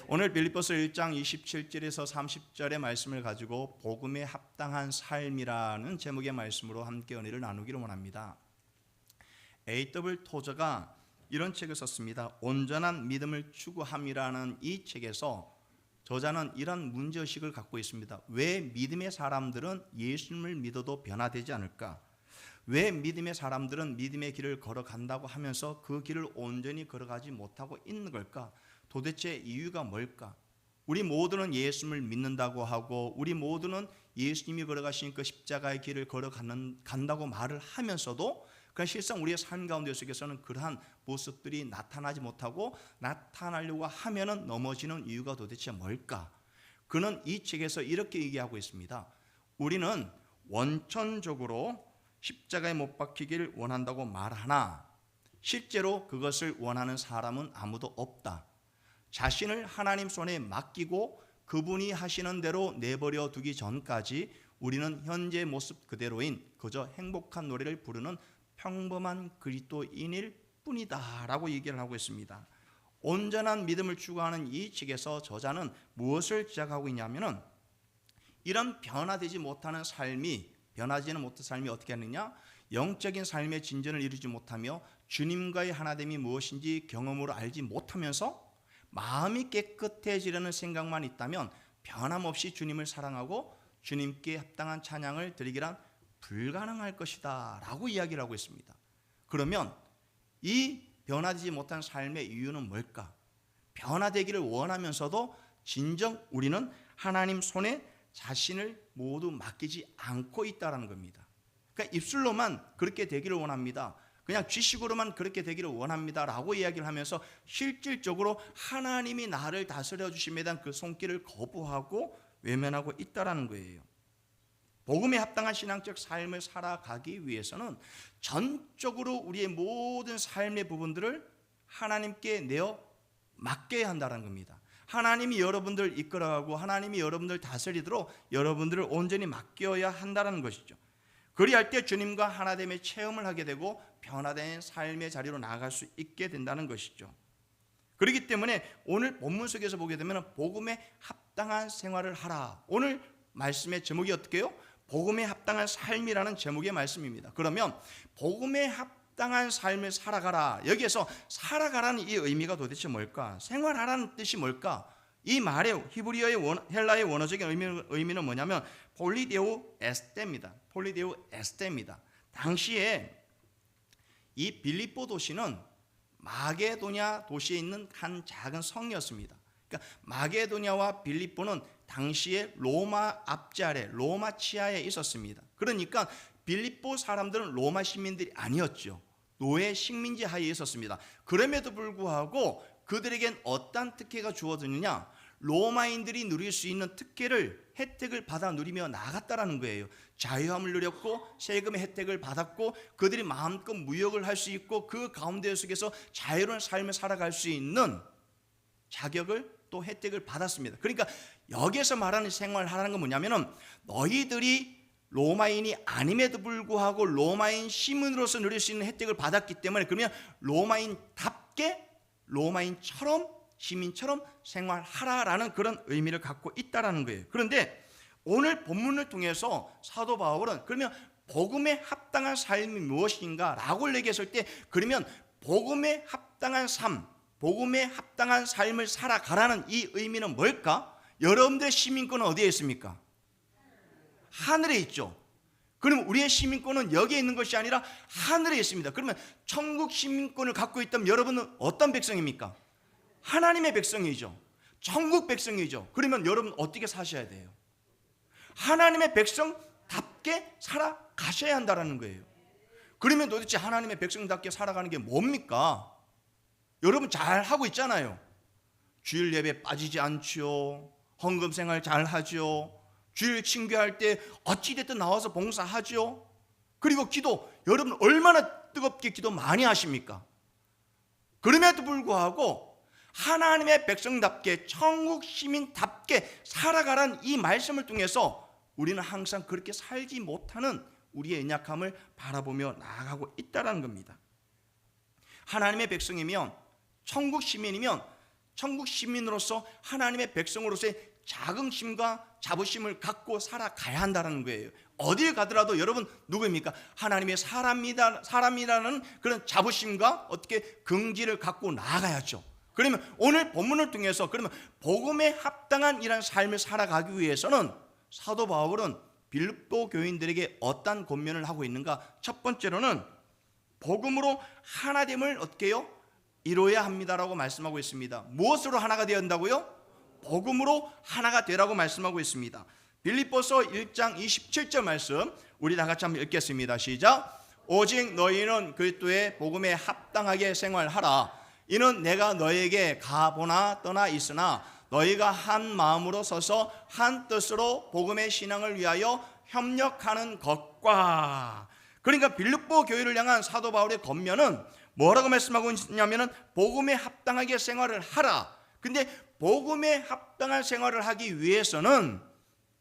오늘 빌립보서 1장 27절에서 30절의 말씀을 가지고 복음에 합당한 삶이라는 제목의 말씀으로 함께 은혜를 나누기를 원합니다. A.W. 토저가 이런 책을 썼습니다. 온전한 믿음을 추구함이라는 이 책에서 저자는 이런 문제의식을 갖고 있습니다. 왜 믿음의 사람들은 예수님을 믿어도 변화되지 않을까? 왜 믿음의 사람들은 믿음의 길을 걸어간다고 하면서 그 길을 온전히 걸어가지 못하고 있는 걸까? 도대체 이유가 뭘까? 우리 모두는 예수님을 믿는다고 하고 우리 모두는 예수님이 걸어가신 그 십자가의 길을 걸어간다고 말을 하면서도 그 실상 우리의 삶 가운데 속에서는 그러한 모습들이 나타나지 못하고 나타나려고 하면은 넘어지는 이유가 도대체 뭘까? 그는 이 책에서 이렇게 얘기하고 있습니다. 우리는 원천적으로 십자가에 못 박히기를 원한다고 말하나 실제로 그것을 원하는 사람은 아무도 없다. 자신을 하나님 손에 맡기고 그분이 하시는 대로 내버려 두기 전까지 우리는 현재 모습 그대로인 그저 행복한 노래를 부르는 평범한 그리스도인일 뿐이다 라고 얘기를 하고 있습니다. 온전한 믿음을 추구하는 이 책에서 저자는 무엇을 지적하고 있냐면은 이런 변화되지 못하는 삶이 변하지는 못한 삶이 어떻게 하느냐? 영적인 삶의 진전을 이루지 못하며 주님과의 하나됨이 무엇인지 경험으로 알지 못하면서 마음이 깨끗해지려는 생각만 있다면 변함없이 주님을 사랑하고 주님께 합당한 찬양을 드리기란 불가능할 것이다 라고 이야기를 하고 있습니다. 그러면 이 변화되지 못한 삶의 이유는 뭘까? 변화되기를 원하면서도 진정 우리는 하나님 손에 자신을 모두 맡기지 않고 있다는 겁니다. 그러니까 입술로만 그렇게 되기를 원합니다. 그냥 쥐식으로만 그렇게 되기를 원합니다 라고 이야기를 하면서 실질적으로 하나님이 나를 다스려 주심에 대한 그 손길을 거부하고 외면하고 있다는 거예요. 복음에 합당한 신앙적 삶을 살아가기 위해서는 전적으로 우리의 모든 삶의 부분들을 하나님께 내어 맡겨야 한다는 겁니다. 하나님이 여러분들 이끌어가고 하나님이 여러분들 다스리도록 여러분들을 온전히 맡겨야 한다는 것이죠. 그리할 때 주님과 하나됨의 체험을 하게 되고 변화된 삶의 자리로 나아갈 수 있게 된다는 것이죠. 그렇기 때문에 오늘 본문 속에서 보게 되면 복음에 합당한 생활을 하라. 오늘 말씀의 제목이 어떻게 해요? 복음에 합당한 삶이라는 제목의 말씀입니다. 그러면 복음에 합당한 삶을 살아가라. 여기에서 살아가라는 이 의미가 도대체 뭘까? 생활하라는 뜻이 뭘까? 이 말의 히브리어의 헬라의 원어적인 의미는 뭐냐면 폴리데오 에스테입니다. 폴리데오 에스테입니다. 당시에 이 빌립보 도시는 마게도냐 도시에 있는 한 작은 성이었습니다. 그러니까 마게도냐와 빌립보는 당시에 로마 압제 아래 로마 치하에 있었습니다. 그러니까 빌립보 사람들은 로마 시민들이 아니었죠. 노예 식민지 하에 있었습니다. 그럼에도 불구하고 그들에겐 어떤 특혜가 주어지느냐? 로마인들이 누릴 수 있는 혜택을 받아 누리며 나아갔다라는 거예요. 자유함을 누렸고 세금의 혜택을 받았고 그들이 마음껏 무역을 할 수 있고 그 가운데 속에서 자유로운 삶을 살아갈 수 있는 자격을 또 혜택을 받았습니다. 그러니까 여기에서 말하는 생활하라는 건 뭐냐면은 너희들이 로마인이 아님에도 불구하고 로마인 시민으로서 누릴 수 있는 혜택을 받았기 때문에 그러면 로마인답게 로마인처럼 시민처럼 생활하라라는 그런 의미를 갖고 있다라는 거예요. 그런데 오늘 본문을 통해서 사도 바울은 그러면 복음에 합당한 삶이 무엇인가 라고 얘기했을 때 그러면 복음에 합당한 삶, 복음에 합당한 삶을 살아가라는 이 의미는 뭘까? 여러분들의 시민권은 어디에 있습니까? 하늘에 있죠. 그럼 우리의 시민권은 여기에 있는 것이 아니라 하늘에 있습니다. 그러면 천국 시민권을 갖고 있다면 여러분은 어떤 백성입니까? 하나님의 백성이죠. 천국 백성이죠. 그러면 여러분 어떻게 사셔야 돼요? 하나님의 백성답게 살아가셔야 한다는 거예요. 그러면 도대체 하나님의 백성답게 살아가는 게 뭡니까? 여러분 잘 하고 있잖아요. 주일 예배 빠지지 않죠. 헌금 생활 잘 하죠. 주일 친교할 때 어찌됐든 나와서 봉사하죠. 그리고 기도 여러분 얼마나 뜨겁게 기도 많이 하십니까? 그럼에도 불구하고 하나님의 백성답게 천국 시민답게 살아가라는 이 말씀을 통해서 우리는 항상 그렇게 살지 못하는 우리의 연약함을 바라보며 나아가고 있다는 겁니다. 하나님의 백성이면 천국 시민이면 천국 시민으로서 하나님의 백성으로서의 자긍심과 자부심을 갖고 살아가야 한다는 거예요. 어딜 가더라도 여러분 누구입니까? 하나님의 사람이라는 그런 자부심과 어떻게 긍지를 갖고 나아가야죠. 그러면 오늘 본문을 통해서 그러면 복음에 합당한 이런 삶을 살아가기 위해서는 사도 바울은 빌립보 교인들에게 어떤 권면을 하고 있는가? 첫 번째로는 복음으로 하나됨을 어떻게 해요? 이루어야 합니다라고 말씀하고 있습니다. 무엇으로 하나가 되어야 한다고요? 복음으로 하나가 되라고 말씀하고 있습니다. 빌립보서 1장 27절 말씀 우리 다 같이 한번 읽겠습니다. 시작. 오직 너희는 그리스도의 복음에 합당하게 생활하라. 이는 내가 너에게 가보나 떠나 있으나 너희가 한 마음으로 서서 한 뜻으로 복음의 신앙을 위하여 협력하는 것과. 그러니까 빌립보 교회를 향한 사도 바울의 권면은 뭐라고 말씀하고 있냐면은 복음에 합당하게 생활을 하라. 근데 복음에 합당한 생활을 하기 위해서는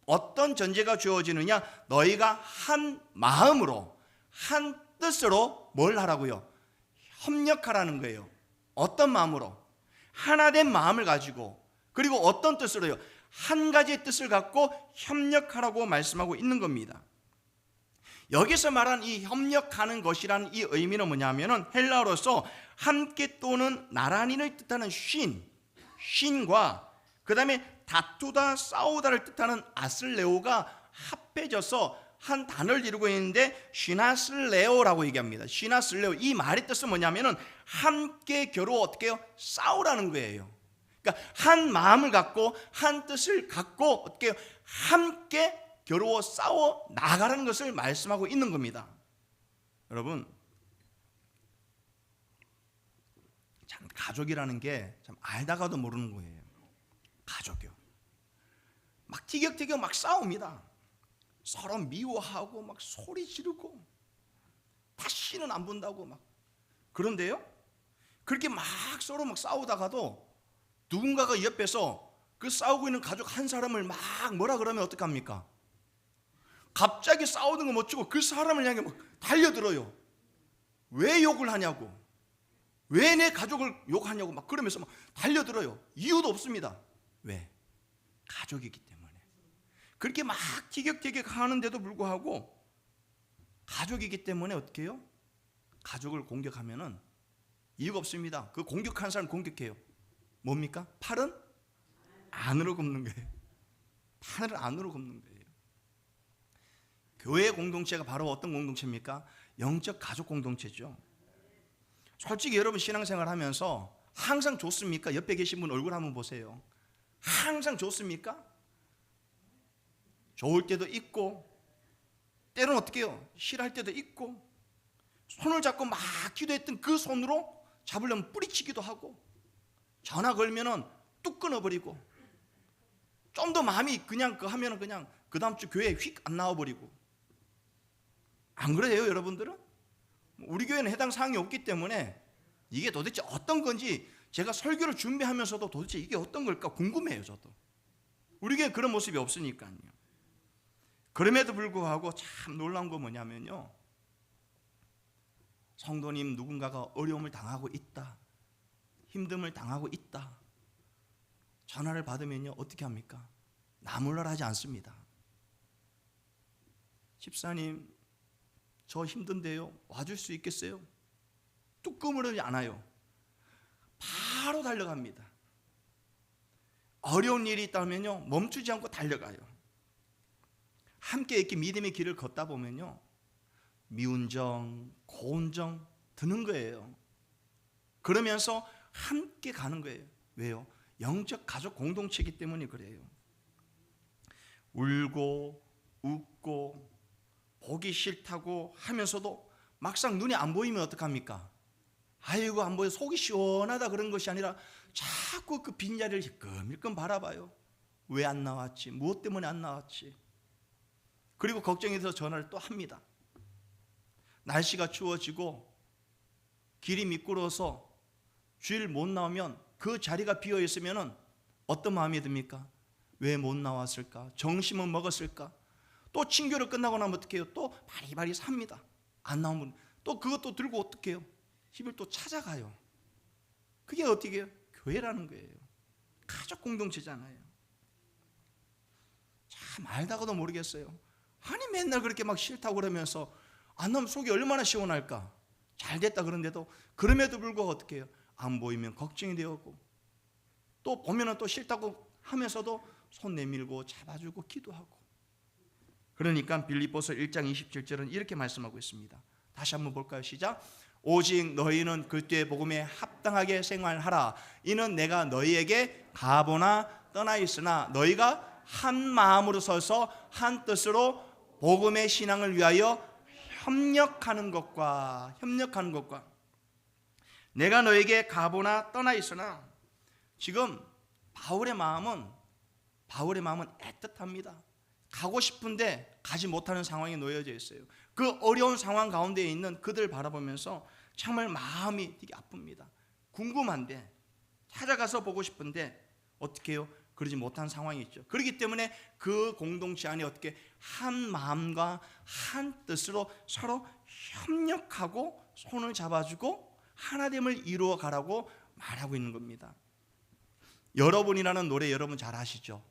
어떤 전제가 주어지느냐? 너희가 한 마음으로 한 뜻으로 뭘 하라고요? 협력하라는 거예요. 어떤 마음으로? 하나된 마음을 가지고, 그리고 어떤 뜻으로요? 한 가지의 뜻을 갖고 협력하라고 말씀하고 있는 겁니다. 여기서 말한 이 협력하는 것이라는 이 의미는 뭐냐면은 헬라어로서 함께 또는 나란히를 뜻하는 쉰과 그 다음에 다투다 싸우다를 뜻하는 아슬레오가 합해져서 한 단어를 이루고 있는데 시나슬레오라고 얘기합니다. 시나슬레오, 이 말의 뜻은 뭐냐면은 함께 겨루 어떻게 해요? 싸우라는 거예요. 그러니까 한 마음을 갖고 한 뜻을 갖고 어떻게 해요? 함께 겨루어 싸워 나가라는 것을 말씀하고 있는 겁니다. 여러분, 참 가족이라는 게 참 알다가도 모르는 거예요. 가족이요. 막 티격태격 막 싸웁니다. 서로 미워하고 막 소리 지르고 다시는 안 본다고 막. 그런데요, 그렇게 막 서로 막 싸우다가도 누군가가 옆에서 그 싸우고 있는 가족 한 사람을 막 뭐라 그러면 어떡합니까? 갑자기 싸우는 거 못 치고 그 사람을 향해 막 달려들어요. 왜 욕을 하냐고, 왜 내 가족을 욕하냐고 막 그러면서 막 달려들어요. 이유도 없습니다. 왜? 가족이기 때문에. 그렇게 막 티격태격 하는데도 불구하고 가족이기 때문에 어떻게 해요? 가족을 공격하면은 이유가 없습니다. 그 공격하는 사람 공격해요. 뭡니까? 팔은 안으로 굽는 거예요. 팔을 안으로 굽는 거예요. 교회 공동체가 바로 어떤 공동체입니까? 영적 가족 공동체죠. 솔직히 여러분 신앙생활 하면서 항상 좋습니까? 옆에 계신 분 얼굴 한번 보세요. 항상 좋습니까? 좋을 때도 있고 때로는 어떻게 해요? 싫어할 때도 있고 손을 잡고 막 기도했던 그 손으로 잡으려면 뿌리치기도 하고 전화 걸면은 뚝 끊어버리고 좀 더 마음이 그냥 그 하면은 그냥 그 다음 주 교회에 휙 안 나와버리고. 안 그래요 여러분들은? 우리 교회는 해당 사항이 없기 때문에 이게 도대체 어떤 건지 제가 설교를 준비하면서도 도대체 이게 어떤 걸까 궁금해요. 저도 우리 교회는 그런 모습이 없으니까요. 그럼에도 불구하고 참 놀라운 건 뭐냐면요, 성도님 누군가가 어려움을 당하고 있다, 힘듦을 당하고 있다, 전화를 받으면요 어떻게 합니까? 나몰라라 하지 않습니다. 집사님 저 힘든데요 와줄 수 있겠어요? 뚝 끊으지 않아요. 바로 달려갑니다. 어려운 일이 있다면요 멈추지 않고 달려가요. 함께 이렇게 믿음의 길을 걷다 보면요 미운 정, 고운 정 드는 거예요. 그러면서 함께 가는 거예요. 왜요? 영적 가족 공동체이기 때문에 그래요. 울고 웃고 보기 싫다고 하면서도 막상 눈이 안 보이면 어떡합니까? 아이고 안 보여 속이 시원하다 그런 것이 아니라 자꾸 그 빈자리를 힐끔힐끔 바라봐요. 왜 안 나왔지? 무엇 때문에 안 나왔지? 그리고 걱정이 돼서 전화를 또 합니다. 날씨가 추워지고 길이 미끄러워서 주일 못 나오면 그 자리가 비어 있으면 어떤 마음이 듭니까? 왜 못 나왔을까? 정심은 먹었을까? 또 친교를 끝나고 나면 어떻게 해요? 또 바리바리 삽니다. 안 나오면 또 그것도 들고 어떻게 해요? 집을 또 찾아가요. 그게 어떻게 해요? 교회라는 거예요. 가족 공동체잖아요. 참 알다가도 모르겠어요. 아니 맨날 그렇게 막 싫다고 그러면서 안 하면 속이 얼마나 시원할까. 잘 됐다 그런데도 그럼에도 불구하고 어떻게 해요? 안 보이면 걱정이 되었고 또 보면은 또 싫다고 하면서도 손 내밀고 잡아주고 기도하고. 그러니까 빌립보서 1장 27절은 이렇게 말씀하고 있습니다. 다시 한번 볼까요? 시작. 오직 너희는 그때의 복음에 합당하게 생활하라. 이는 내가 너희에게 가보나 떠나 있으나 너희가 한 마음으로 서서 한 뜻으로 복음의 신앙을 위하여 협력하는 것과 내가 너에게 가보나 떠나 있으나. 지금 바울의 마음은 애틋합니다. 가고 싶은데 가지 못하는 상황에 놓여져 있어요. 그 어려운 상황 가운데 있는 그들을 바라보면서 정말 마음이 되게 아픕니다. 궁금한데 찾아가서 보고 싶은데 어떻게 해요? 그러지 못한 상황이 있죠. 그렇기 때문에 그 공동체 안에 어떻게 한 마음과 한 뜻으로 서로 협력하고 손을 잡아주고 하나됨을 이루어 가라고 말하고 있는 겁니다. 여러분이라는 노래 여러분 잘 아시죠?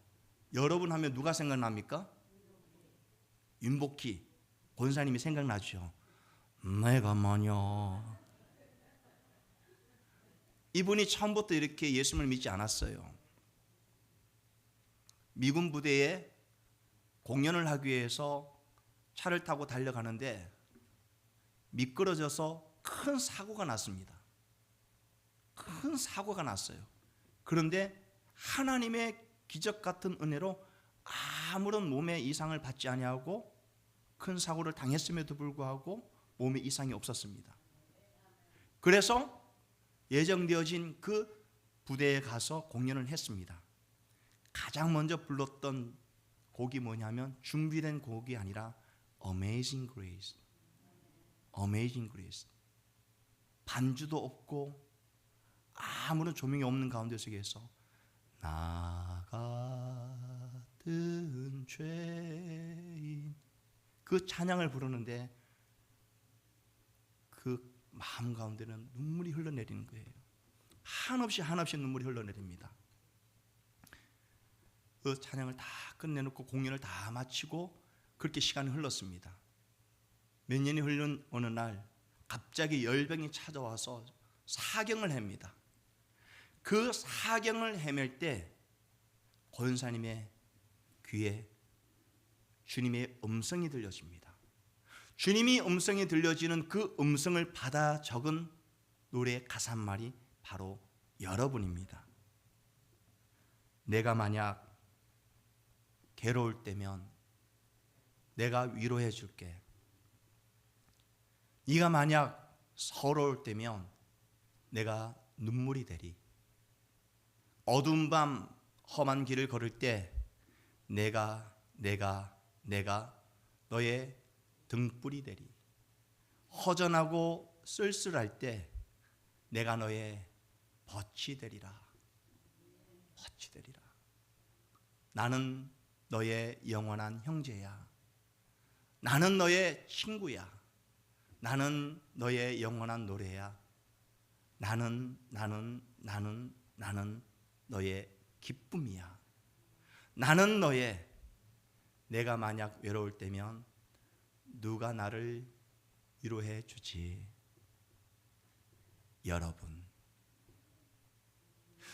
여러분 하면 누가 생각납니까? 윤복희 권사님이 생각나죠. 내가 마냐. 이분이 처음부터 이렇게 예수님을 믿지 않았어요. 미군 부대에 공연을 하기 위해서 차를 타고 달려가는데 미끄러져서 큰 사고가 났습니다. 큰 사고가 났어요. 그런데 하나님의 기적 같은 은혜로 아무런 몸의 이상을 받지 아니하고 큰 사고를 당했음에도 불구하고 몸에 이상이 없었습니다. 그래서 예정되어진 그 부대에 가서 공연을 했습니다. 가장 먼저 불렀던 곡이 뭐냐면 준비된 곡이 아니라 Amazing Grace. Amazing Grace. 반주도 없고 아무런 조명이 없는 가운데 속에서 나 같은 죄인 그 찬양을 부르는데 그 마음 가운데는 눈물이 흘러내리는 거예요. 한없이 눈물이 흘러내립니다. 그 찬양을 다 끝내놓고 공연을 다 마치고 그렇게 시간이 흘렀습니다. 몇 년이 흘른 어느 날 갑자기 열병이 찾아와서 사경을 햅니다. 그 사경을 헤맬 때 권사님의 귀에 주님의 음성이 들려집니다. 주님이 음성이 들려지는 그 음성을 받아 적은 노래의 가사 한 말이 바로 여러분입니다. 내가 만약 괴로울 때면 내가 위로해 줄게. 네가 만약 서러울 때면 내가 눈물이 되리. 어두운 밤 험한 길을 걸을 때 내가 너의 등불이 되리. 허전하고 쓸쓸할 때 내가 너의 벗이 되리라. 벗이 되리라. 나는 너의 영원한 형제야. 나는 너의 친구야. 나는 너의 영원한 노래야. 나는 너의 기쁨이야. 나는 너의. 내가 만약 외로울 때면 누가 나를 위로해 주지? 여러분.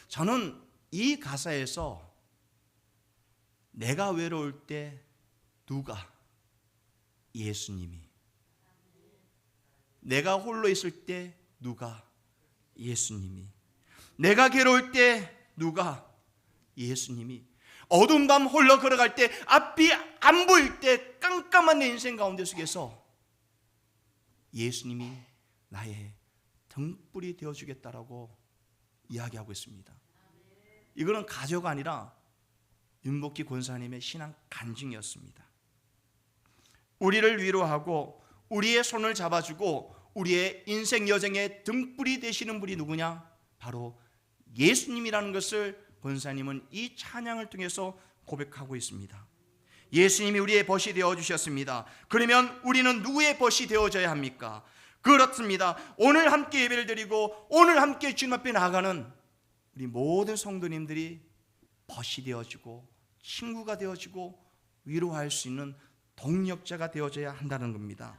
저는 이 가사에서 내가 외로울 때 누가? 예수님이. 내가 홀로 있을 때 누가? 예수님이. 내가 괴로울 때 누가? 예수님이. 어두운 밤 홀로 걸어갈 때 앞이 안 보일 때 깜깜한 내 인생 가운데 속에서 예수님이 나의 등불이 되어주겠다라고 이야기하고 있습니다. 이거는 가조가 아니라 윤복희 권사님의 신앙 간증이었습니다. 우리를 위로하고 우리의 손을 잡아주고 우리의 인생 여정의 등불이 되시는 분이 누구냐? 바로 예수님이라는 것을 권사님은 이 찬양을 통해서 고백하고 있습니다. 예수님이 우리의 벗이 되어주셨습니다. 그러면 우리는 누구의 벗이 되어져야 합니까? 그렇습니다. 오늘 함께 예배를 드리고 오늘 함께 주님 앞에 나아가는 우리 모든 성도님들이 벗이 되어지고 친구가 되어지고 위로할 수 있는 동력자가 되어져야 한다는 겁니다.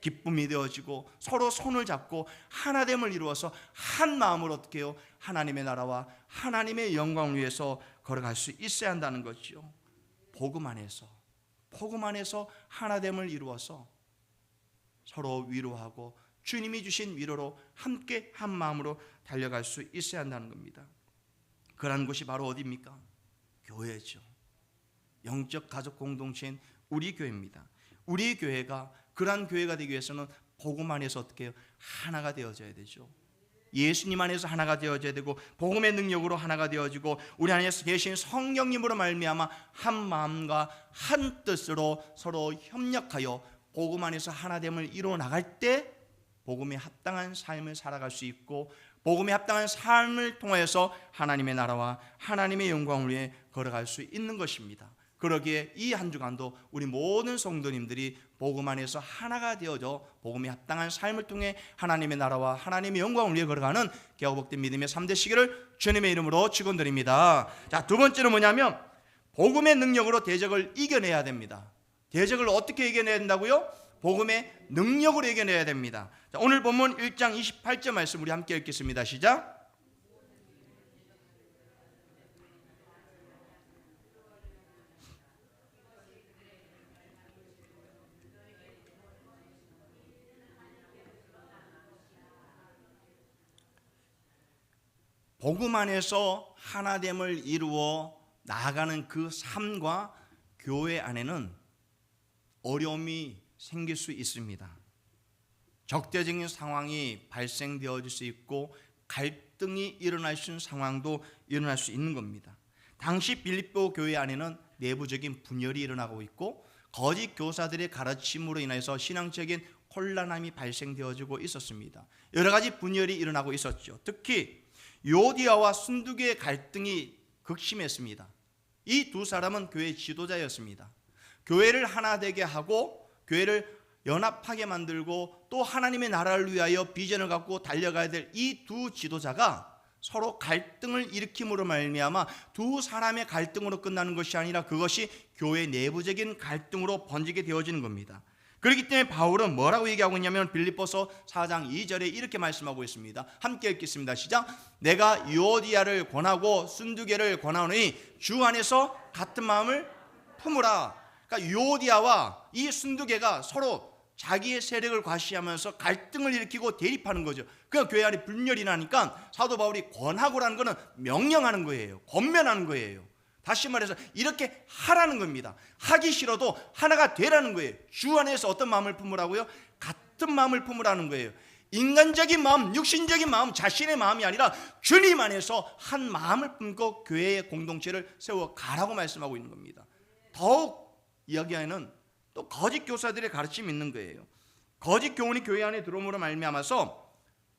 기쁨이 되어지고 서로 손을 잡고 하나됨을 이루어서 한 마음으로 어떻게 해요? 하나님의 나라와 하나님의 영광을 위해서 걸어갈 수 있어야 한다는 거죠. 복음 안에서 하나됨을 이루어서 서로 위로하고 주님이 주신 위로로 함께 한 마음으로 달려갈 수 있어야 한다는 겁니다. 그러한 곳이 바로 어디입니까? 교회죠. 영적 가족 공동체인 우리 교회입니다. 우리 교회가 그러한 교회가 되기 위해서는 복음 안에서 어떻게 해요? 하나가 되어져야 되죠. 예수님 안에서 하나가 되어져야 되고 복음의 능력으로 하나가 되어지고 우리 안에서 계신 성령님으로 말미암아 한 마음과 한 뜻으로 서로 협력하여 복음 안에서 하나됨을 이루어 나갈 때 복음에 합당한 삶을 살아갈 수 있고 복음에 합당한 삶을 통해서 하나님의 나라와 하나님의 영광을 위해 걸어갈 수 있는 것입니다. 그러기에 이 한 주간도 우리 모든 성도님들이 복음 안에서 하나가 되어져 복음에 합당한 삶을 통해 하나님의 나라와 하나님의 영광을 위해 걸어가는 개혁복된 믿음의 3대 시기를 주님의 이름으로 축원드립니다. 자, 두 번째는 뭐냐면 복음의 능력으로 대적을 이겨내야 됩니다. 대적을 어떻게 이겨내야 된다고요? 복음의 능력으로 이겨내야 됩니다. 자, 오늘 본문 1장 28절 말씀 우리 함께 읽겠습니다. 시작. 복음 안에서 하나됨을 이루어 나아가는 그 삶과 교회 안에는 어려움이 생길 수 있습니다. 적대적인 상황이 발생되어질 수 있고 갈등이 일어날 수 있는 상황도 일어날 수 있는 겁니다. 당시 빌립보 교회 안에는 내부적인 분열이 일어나고 있고 거짓 교사들의 가르침으로 인해서 신앙적인 혼란함이 발생되어지고 있었습니다. 여러 가지 분열이 일어나고 있었죠. 특히 요디아와 순두계의 갈등이 극심했습니다. 이 두 사람은 교회 지도자였습니다. 교회를 하나 되게 하고 교회를 연합하게 만들고 또 하나님의 나라를 위하여 비전을 갖고 달려가야 될 이 두 지도자가 서로 갈등을 일으킴으로 말미암아 두 사람의 갈등으로 끝나는 것이 아니라 그것이 교회 내부적인 갈등으로 번지게 되어지는 겁니다. 그렇기 때문에 바울은 뭐라고 얘기하고 있냐면 빌립보서 4장 2절에 이렇게 말씀하고 있습니다. 함께 읽겠습니다. 시작. 내가 요디아를 권하고 순두계를 권하노니 주 안에서 같은 마음을 품으라. 그러니까 요디아와 이 순두계가 서로 자기의 세력을 과시하면서 갈등을 일으키고 대립하는 거죠. 그러니까 교회 안에 분열이 나니까 사도 바울이 권하고라는 것은 명령하는 거예요. 권면하는 거예요. 다시 말해서 이렇게 하라는 겁니다. 하기 싫어도 하나가 되라는 거예요. 주 안에서 어떤 마음을 품으라고요? 같은 마음을 품으라는 거예요. 인간적인 마음, 육신적인 마음, 자신의 마음이 아니라 주님 안에서 한 마음을 품고 교회의 공동체를 세워가라고 말씀하고 있는 겁니다. 더욱 이야기하는 또 거짓 교사들의 가르침이 있는 거예요. 거짓 교훈이 교회 안에 들어옴으로 말미암아서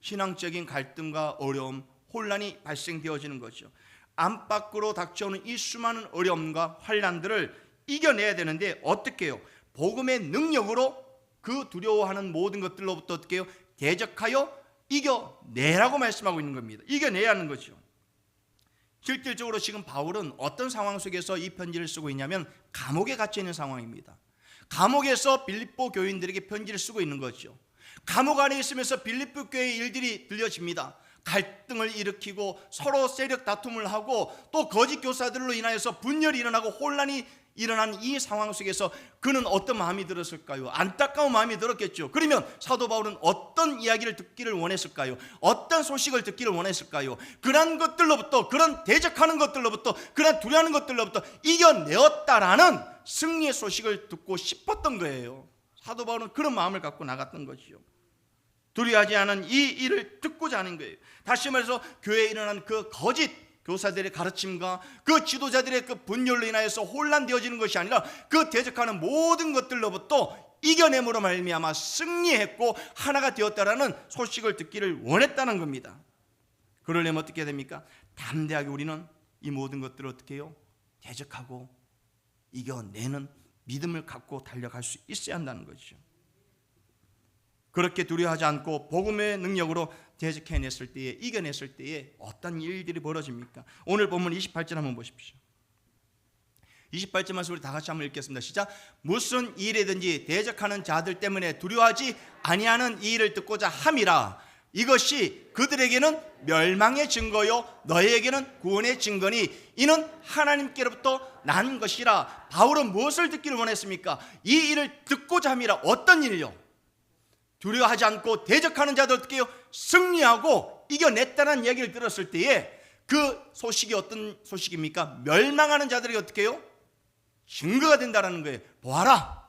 신앙적인 갈등과 어려움, 혼란이 발생되어지는 거죠. 안팎으로 닥쳐오는 이 수많은 어려움과 환난들을 이겨내야 되는데 어떻게 해요? 복음의 능력으로 그 두려워하는 모든 것들로부터 어떻게 해요? 대적하여 이겨내라고 말씀하고 있는 겁니다. 이겨내야 하는 거죠. 실질적으로 지금 바울은 어떤 상황 속에서 이 편지를 쓰고 있냐면 감옥에 갇혀 있는 상황입니다. 감옥에서 빌립보 교인들에게 편지를 쓰고 있는 거죠. 감옥 안에 있으면서 빌립보 교회의 일들이 들려집니다. 갈등을 일으키고 서로 세력 다툼을 하고 또 거짓 교사들로 인하여서 분열이 일어나고 혼란이 일어난 이 상황 속에서 그는 어떤 마음이 들었을까요? 안타까운 마음이 들었겠죠. 그러면 사도 바울은 어떤 이야기를 듣기를 원했을까요? 어떤 소식을 듣기를 원했을까요? 그런 것들로부터, 그런 대적하는 것들로부터, 그런 두려워하는 것들로부터 이겨내었다라는 승리의 소식을 듣고 싶었던 거예요. 사도 바울은 그런 마음을 갖고 나갔던 것이죠. 두려워하지 않은 이 일을 듣고자 하는 거예요. 다시 말해서 교회에 일어난 그 거짓 교사들의 가르침과 그 지도자들의 그 분열로 인하여서 혼란되어지는 것이 아니라 그 대적하는 모든 것들로부터 이겨냄으로 말미암아 승리했고 하나가 되었다라는 소식을 듣기를 원했다는 겁니다. 그러려면 어떻게 됩니까? 담대하게 우리는 이 모든 것들을 어떻게 해요? 대적하고 이겨내는 믿음을 갖고 달려갈 수 있어야 한다는 것이죠. 그렇게 두려워하지 않고 복음의 능력으로 대적해냈을 때에, 이겨냈을 때에 어떤 일들이 벌어집니까? 오늘 본문 28절 한번 보십시오. 28절 말씀 우리 다 같이 한번 읽겠습니다. 시작. 무슨 일이든지 대적하는 자들 때문에 두려워하지 아니하는 이 일을 듣고자 함이라. 이것이 그들에게는 멸망의 증거요 너희에게는 구원의 증거니 이는 하나님께로부터 난 것이라. 바울은 무엇을 듣기를 원했습니까? 이 일을 듣고자 함이라. 어떤 일이요? 두려워하지 않고 대적하는 자들 어떻게 해요? 승리하고 이겨냈다는 이야기를 들었을 때에 그 소식이 어떤 소식입니까? 멸망하는 자들이 어떻게 해요? 증거가 된다는 거예요. 보아라,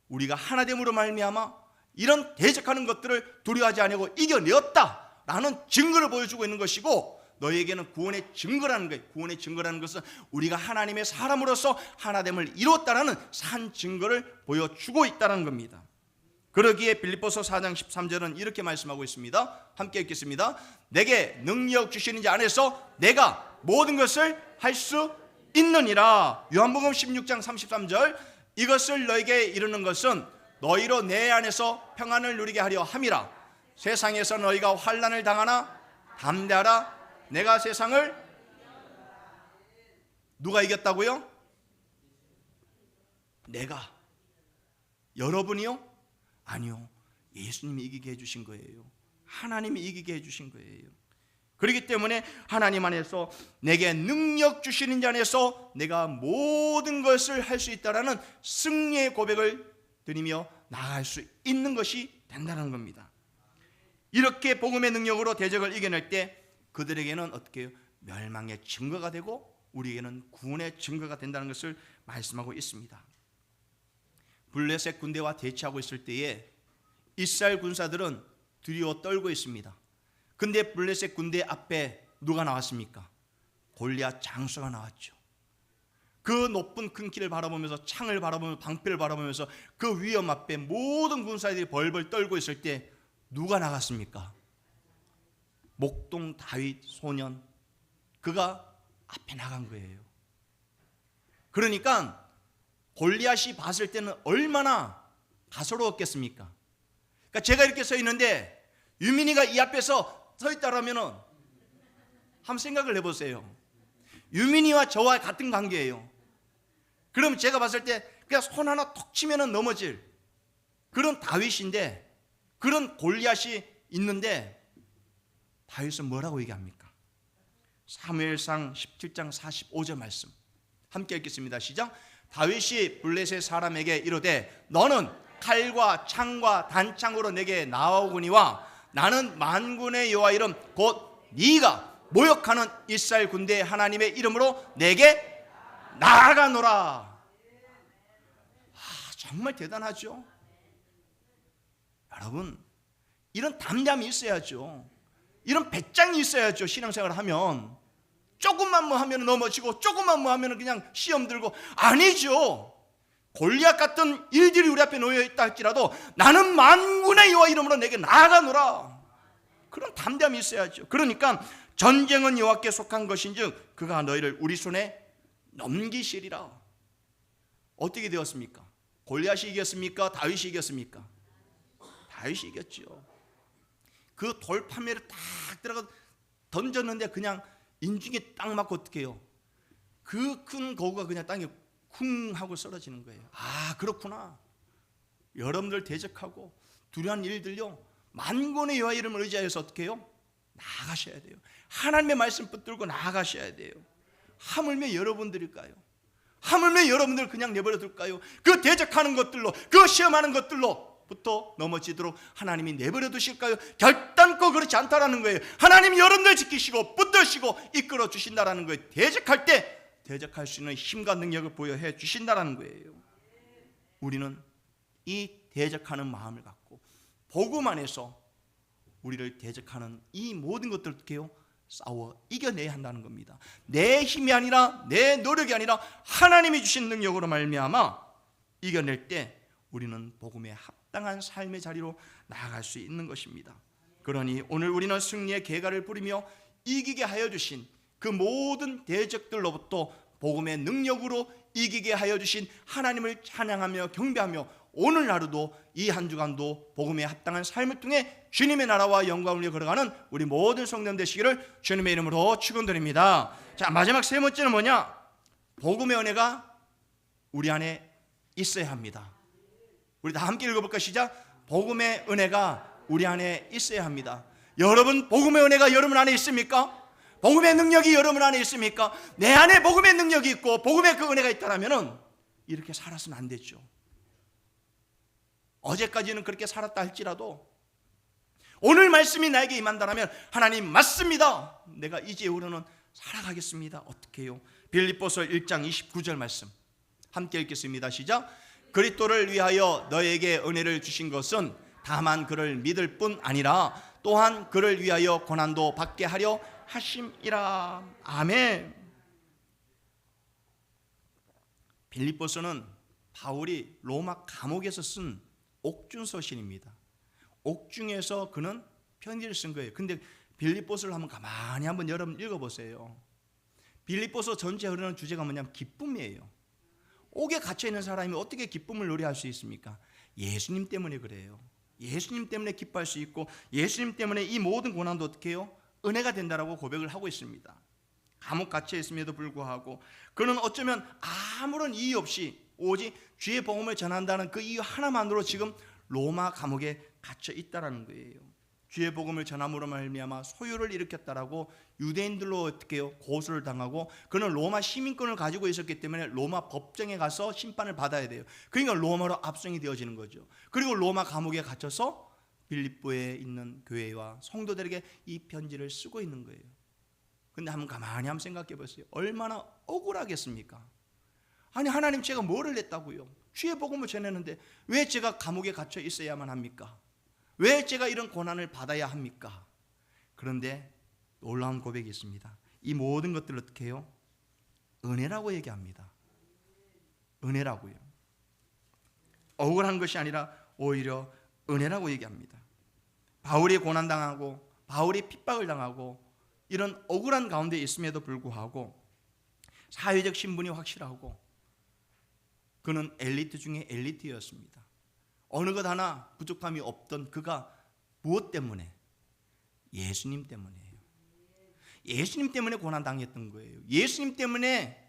우리가 하나됨으로 말미암아 이런 대적하는 것들을 두려워하지 아니하고 이겨내었다라는 증거를 보여주고 있는 것이고, 너희에게는 구원의 증거라는 거예요. 구원의 증거라는 것은 우리가 하나님의 사람으로서 하나됨을 이루었다라는 산 증거를 보여주고 있다는 겁니다. 그러기에 빌립보서 4장 13절은 이렇게 말씀하고 있습니다. 함께 읽겠습니다. 내게 능력 주시는 자 안에서 내가 모든 것을 할 수 있느니라. 요한복음 16장 33절. 이것을 너에게 이루는 것은 너희로 내 안에서 평안을 누리게 하려 함이라. 세상에서 너희가 환난을 당하나 담대하라. 내가 세상을 누가 이겼다고요? 내가. 여러분이요? 아니요, 예수님이 이기게 해주신 거예요. 하나님이 이기게 해주신 거예요. 그렇기 때문에 하나님 안에서 내게 능력 주시는 자 안에서 내가 모든 것을 할 수 있다라는 승리의 고백을 드리며 나아갈 수 있는 것이 된다는 겁니다. 이렇게 복음의 능력으로 대적을 이겨낼 때 그들에게는 어떻게 해요? 멸망의 증거가 되고 우리에게는 구원의 증거가 된다는 것을 말씀하고 있습니다. 블레셋 군대와 대치하고 있을 때에 이스라엘 군사들은 두려워 떨고 있습니다. 근데 블레셋 군대 앞에 누가 나왔습니까? 골리앗 장수가 나왔죠. 그 높은 큰 길을 바라보면서, 창을 바라보면서, 방패를 바라보면서 그 위험 앞에 모든 군사들이 벌벌 떨고 있을 때 누가 나갔습니까? 목동 다윗 소년, 그가 앞에 나간 거예요. 그러니까 골리앗이 봤을 때는 얼마나 가소로웠겠습니까? 그러니까 제가 이렇게 서 있는데 유민이가 이 앞에서 서 있다라면 한번 생각을 해보세요. 유민이와 저와 같은 관계예요. 그럼 제가 봤을 때 그냥 손 하나 톡 치면 넘어질 그런 다윗인데, 그런 골리앗이 있는데 다윗은 뭐라고 얘기합니까? 사무엘상 17장 45절 말씀 함께 읽겠습니다. 시작. 다윗이 블레셋 사람에게 이르되 너는 칼과 창과 단창으로 내게 나아오거니와 나는 만군의 여호와 이름 곧 네가 모욕하는 이스라엘 군대의 하나님의 이름으로 내게 나아가노라. 정말 대단하죠. 여러분, 이런 담대함이 있어야죠. 이런 배짱이 있어야죠. 신앙생활을 하면 조금만 뭐 하면 넘어지고 조금만 뭐 하면 그냥 시험 들고, 아니죠. 골리앗 같은 일들이 우리 앞에 놓여 있다 할지라도 나는 만군의 여호와 이름으로 내게 나아가노라. 그런 담대함이 있어야죠. 그러니까 전쟁은 여호와께 속한 것인즉 그가 너희를 우리 손에 넘기시리라. 어떻게 되었습니까? 골리앗이 이겼습니까? 다윗이 이겼습니까? 다윗이 이겼죠. 그 돌판매를 딱 들어가 던졌는데 그냥 인중에 딱 맞고 어떻게 해요? 그 큰 거구가 그냥 땅에 쿵 하고 쓰러지는 거예요. 아, 그렇구나. 여러분들 대적하고 두려운 일들요, 만군의 여호와 이름을 의지하여서 어떻게 해요? 나아가셔야 돼요. 하나님의 말씀 붙들고 나아가셔야 돼요. 하물며 여러분들일까요? 하물며 여러분들 그냥 내버려 둘까요? 그 대적하는 것들로, 그 시험하는 것들로부터 넘어지도록 하나님이 내버려 두실까요? 결단코 그렇지 않다라는 거예요. 하나님이 여러분들 지키시고 붙드시고 이끌어 주신다라는 거예요. 대적할 때 대적할 수 있는 힘과 능력을 보여해 주신다라는 거예요. 우리는 이 대적하는 마음을 갖고 복음 안에서 우리를 대적하는 이 모든 것들을 어떻게 해요? 싸워 이겨내야 한다는 겁니다. 내 힘이 아니라 내 노력이 아니라 하나님이 주신 능력으로 말미암아 이겨낼 때 우리는 복음에 합당한 삶의 자리로 나아갈 수 있는 것입니다. 그러니 오늘 우리는 승리의 계가를 부리며 이기게 하여 주신 그 모든 대적들로부터 복음의 능력으로 이기게 하여 주신 하나님을 찬양하며 경배하며 오늘 하루도 이 한 주간도 복음에 합당한 삶을 통해 주님의 나라와 영광을 위해 걸어가는 우리 모든 성도님 되시기를 주님의 이름으로 축원드립니다. 자, 마지막 세 번째는 뭐냐? 복음의 은혜가 우리 안에 있어야 합니다. 우리 다 함께 읽어볼까? 시작. 복음의 은혜가 우리 안에 있어야 합니다. 여러분, 복음의 은혜가 여러분 안에 있습니까? 복음의 능력이 여러분 안에 있습니까? 내 안에 복음의 능력이 있고 복음의 그 은혜가 있다면 이렇게 살아서는 안 되죠. 어제까지는 그렇게 살았다 할지라도 오늘 말씀이 나에게 임한다면 하나님 맞습니다, 내가 이제 이후로는 살아가겠습니다. 어떻게 해요? 빌립보서 1장 29절 말씀 함께 읽겠습니다. 시작. 그리스도를 위하여 너에게 은혜를 주신 것은 다만 그를 믿을 뿐 아니라 또한 그를 위하여 고난도 받게 하려 하심이라. 아멘. 빌립보서는 바울이 로마 감옥에서 쓴 옥중 서신입니다. 옥중에서 그는 편지를 쓴 거예요. 근데 빌립보서를 한번 가만히 한번 여러분 읽어보세요. 빌립보서 전체 흐르는 주제가 뭐냐면 기쁨이에요. 옥에 갇혀있는 사람이 어떻게 기쁨을 노래할 수 있습니까? 예수님 때문에 그래요. 예수님 때문에 기뻐할 수 있고 예수님 때문에 이 모든 고난도 어떻게 해요? 은혜가 된다라고 고백을 하고 있습니다. 감옥 갇혀 있음에도 불구하고 그는 어쩌면 아무런 이유 없이 오직 주의 복음을 전한다는 그 이유 하나만으로 지금 로마 감옥에 갇혀 있다라는 거예요. 주의 복음을 전함으로 말미암아 소유를 일으켰다라고 유대인들로 어떻게 해요? 고소를 당하고 그는 로마 시민권을 가지고 있었기 때문에 로마 법정에 가서 심판을 받아야 돼요. 그러니까 로마로 압송이 되어지는 거죠. 그리고 로마 감옥에 갇혀서 빌립보에 있는 교회와 성도들에게 이 편지를 쓰고 있는 거예요. 근데 한번 가만히 한번 생각해 보세요. 얼마나 억울하겠습니까? 아니 하나님, 제가 뭐를 했다고요? 주의 복음을 전했는데 왜 제가 감옥에 갇혀 있어야만 합니까? 왜 제가 이런 고난을 받아야 합니까? 그런데 놀라운 고백이 있습니다. 이 모든 것들을 어떻게 해요? 은혜라고 얘기합니다. 은혜라고요. 억울한 것이 아니라 오히려 은혜라고 얘기합니다. 바울이 고난당하고 바울이 핍박을 당하고 이런 억울한 가운데 있음에도 불구하고 사회적 신분이 확실하고 그는 엘리트 중에 엘리트였습니다. 어느 것 하나 부족함이 없던 그가 무엇 때문에? 예수님 때문이에요. 예수님 때문에 고난당했던 거예요. 예수님 때문에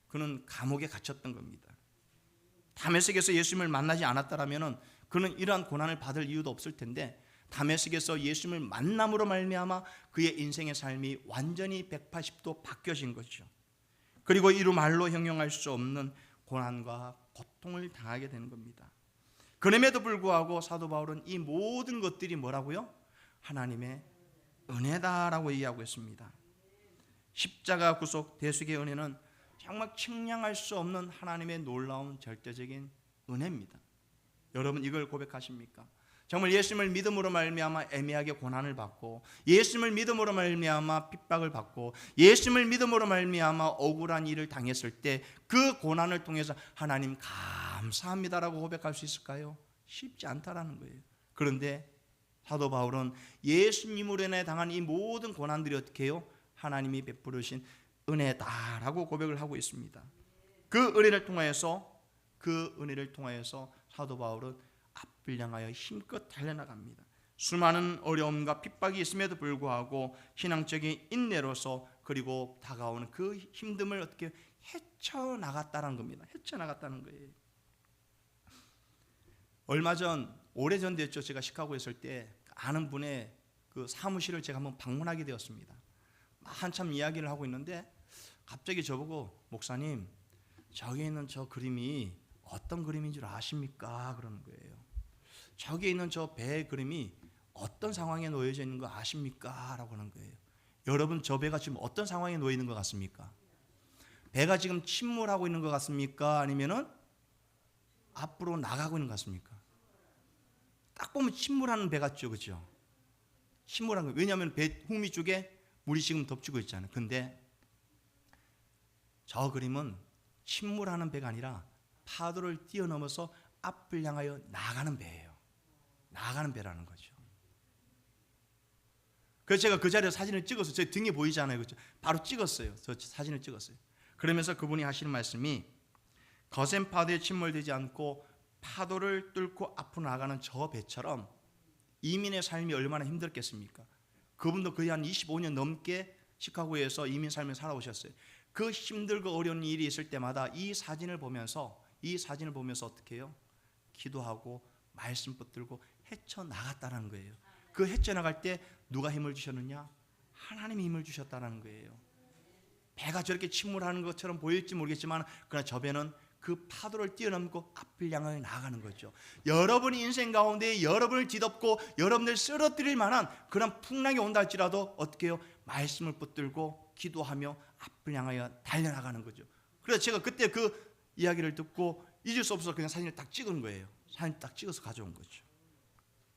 그는 감옥에 갇혔던 겁니다. 다메섹에서 예수님을 만나지 않았다면 그는 이러한 고난을 받을 이유도 없을 텐데 다메섹에서 예수님을 만남으로 말미암아 그의 인생의 삶이 완전히 180도 바뀌어진 거죠. 그리고 이루 말로 형용할 수 없는 고난과 고통을 당하게 되는 겁니다. 그럼에도 불구하고 사도 바울은 이 모든 것들이 뭐라고요? 하나님의 은혜다라고 얘기하고 있습니다. 십자가 구속 대속의 은혜는 정말 측량할 수 없는 하나님의 놀라운 절대적인 은혜입니다. 여러분 이걸 고백하십니까? 정말 예수님을 믿음으로 말미암아 애매하게 고난을 받고 예수님을 믿음으로 말미암아 핍박을 받고 예수님을 믿음으로 말미암아 억울한 일을 당했을 때 그 고난을 통해서 하나님 감사합니다라고 고백할 수 있을까요? 쉽지 않다라는 거예요. 그런데 사도 바울은 예수님으로 인해 당한 이 모든 고난들이 어떻게 해요? 하나님이 베푸르신 은혜다라고 고백을 하고 있습니다. 그 은혜를 통하여서 사도 바울은 앞을 향하여 힘껏 달려나갑니다. 수많은 어려움과 핍박이 있음에도 불구하고 신앙적인 인내로서 그리고 다가오는 그 힘듦을 어떻게 헤쳐나갔다는 겁니다. 헤쳐나갔다는 거예요. 얼마 전, 오래전 됐죠. 제가 시카고에 있을 때 아는 분의 그 사무실을 제가 한번 방문하게 되었습니다. 한참 이야기를 하고 있는데 갑자기 저보고 목사님, 저기 있는 저 그림이 어떤 그림인 줄 아십니까? 그러는 거예요. 저기 있는 저 배의 그림이 어떤 상황에 놓여져 있는 거 아십니까? 라고 하는 거예요. 여러분 저 배가 지금 어떤 상황에 놓여 있는 것 같습니까? 배가 지금 침몰하고 있는 것 같습니까? 아니면은 앞으로 나가고 있는 것 같습니까? 딱 보면 침몰하는 배 같죠, 그렇죠? 침몰한 거. 왜냐하면 배 후미 쪽에 물이 지금 덮치고 있잖아요. 근데 저 그림은 침몰하는 배가 아니라 파도를 뛰어넘어서 앞을 향하여 나가는 배예요. 나가는 배라는 거죠. 그래서 제가 그 자리에 사진을 찍었어요. 제 등에 보이잖아요, 그렇죠? 바로 찍었어요. 저 사진을 찍었어요. 그러면서 그분이 하시는 말씀이 거센 파도에 침몰되지 않고 파도를 뚫고 앞으로 나가는 저 배처럼 이민의 삶이 얼마나 힘들겠습니까? 그분도 거의 한 25년 넘게 시카고에서 이민 삶을 살아오셨어요. 그 힘들고 어려운 일이 있을 때마다 이 사진을 보면서 어떻게 해요? 기도하고 말씀 붙들고 헤쳐나갔다는 거예요. 그 헤쳐나갈 때 누가 힘을 주셨느냐? 하나님이 힘을 주셨다는 거예요. 배가 저렇게 침몰하는 것처럼 보일지 모르겠지만 그러나 저 배는 그 파도를 뛰어넘고 앞을 향하여 나아가는 거죠. 여러분이 인생 가운데 여러분을 뒤덮고 여러분을 쓰러뜨릴 만한 그런 풍랑이 온다 할지라도 어떻게 해요? 말씀을 붙들고 기도하며 앞을 향하여 달려나가는 거죠. 그래서 제가 그때 그 이야기를 듣고 잊을 수 없어서 그냥 사진을 딱 찍은 거예요. 사진 딱 찍어서 가져온 거죠.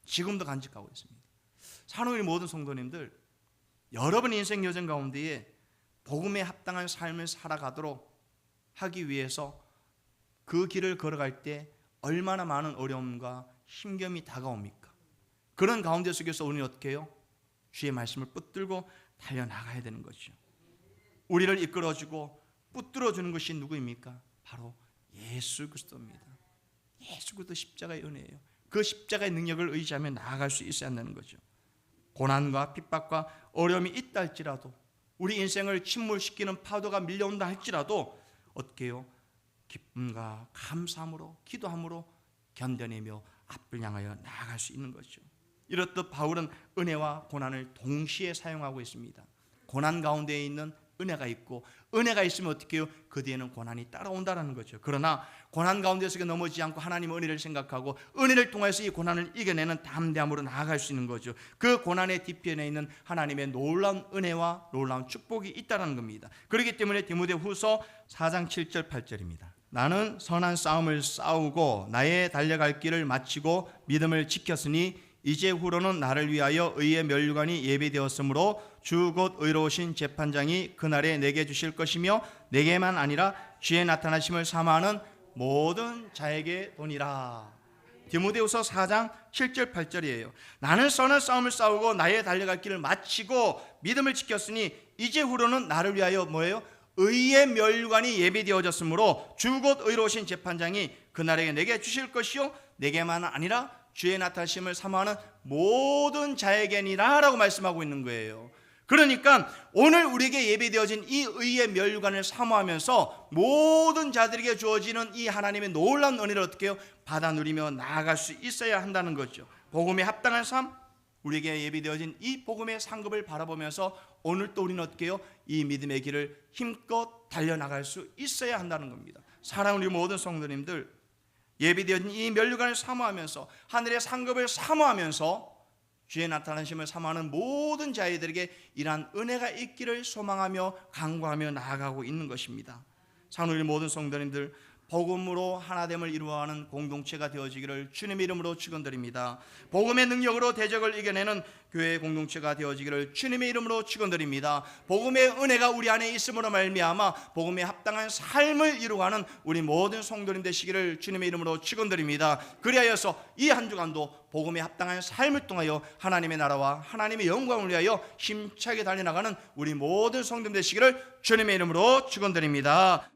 지금도 간직하고 있습니다. 산후의 모든 성도님들, 여러분 인생 여정 가운데에 복음에 합당한 삶을 살아가도록 하기 위해서 그 길을 걸어갈 때 얼마나 많은 어려움과 힘듦이 다가옵니까? 그런 가운데 속에서 우리는 어떻게 해요? 주의 말씀을 붙들고 달려나가야 되는 거죠. 우리를 이끌어주고 붙들어주는 것이 누구입니까? 바로 예수 그리스도입니다. 예수 그리스도 십자가의 은혜예요. 그 십자가의 능력을 의지하며 나아갈 수 있어야 한다는 거죠. 고난과 핍박과 어려움이 있다 할지라도 우리 인생을 침몰시키는 파도가 밀려온다 할지라도 어떻게 해요? 기쁨과 감사함으로 기도함으로 견뎌내며 앞을 향하여 나아갈 수 있는 거죠. 이렇듯 바울은 은혜와 고난을 동시에 사용하고 있습니다. 고난 가운데에 있는 은혜가 있고 은혜가 있으면 어떻게 해요? 그 뒤에는 고난이 따라온다는 거죠. 그러나 고난 가운데서 넘어지지 않고 하나님의 은혜를 생각하고 은혜를 통해서 이 고난을 이겨내는 담대함으로 나아갈 수 있는 거죠. 그 고난의 뒤편에 있는 하나님의 놀라운 은혜와 놀라운 축복이 있다는 겁니다. 그렇기 때문에 디모데후서 4장 7절 8절입니다. 나는 선한 싸움을 싸우고 나의 달려갈 길을 마치고 믿음을 지켰으니 이제 후로는 나를 위하여 의의 면류관이 예비되었으므로 주 곧 의로우신 재판장이 그날에 내게 주실 것이며 내게만 아니라 주의 나타나심을 사모하는 모든 자에게 도니라. 디모데후서 4장 7절 8절이에요. 나는 선한 싸움을 싸우고 나의 달려갈 길을 마치고 믿음을 지켰으니 이제 후로는 나를 위하여 뭐예요? 의의 면류관이 예비되어졌으므로 주 곧 의로우신 재판장이 그날에 내게 주실 것이요 내게만 아니라 주의 나타나심을 사모하는 모든 자에게니라 라고 말씀하고 있는 거예요. 그러니까 오늘 우리에게 예비되어진 이 의의 면류관을 사모하면서 모든 자들에게 주어지는 이 하나님의 놀라운 은혜를 어떻게 해요? 받아 누리며 나아갈 수 있어야 한다는 거죠. 복음에 합당한 삶, 우리에게 예비되어진 이 복음의 상급을 바라보면서 오늘 또 우리는 어떻게 해요? 이 믿음의 길을 힘껏 달려나갈 수 있어야 한다는 겁니다. 사랑하는 우리 모든 성도님들, 예비되어진 이 면류관을 사모하면서 하늘의 상급을 사모하면서 주의 나타나심을 사모하는 모든 자들에게 이러한 은혜가 있기를 소망하며 간구하며 나아가고 있는 것입니다. 사랑하는 우리 모든 성도님들, 복음으로 하나됨을 이루어가는 공동체가 되어지기를 주님의 이름으로 축원드립니다. 복음의 능력으로 대적을 이겨내는 교회의 공동체가 되어지기를 주님의 이름으로 축원드립니다. 복음의 은혜가 우리 안에 있음으로 말미암아 복음에 합당한 삶을 이루어가는 우리 모든 성도님 되시기를 주님의 이름으로 축원드립니다. 그리하여서 이 한 주간도 복음에 합당한 삶을 통하여 하나님의 나라와 하나님의 영광을 위하여 힘차게 달려나가는 우리 모든 성도님 되시기를 주님의 이름으로 축원드립니다.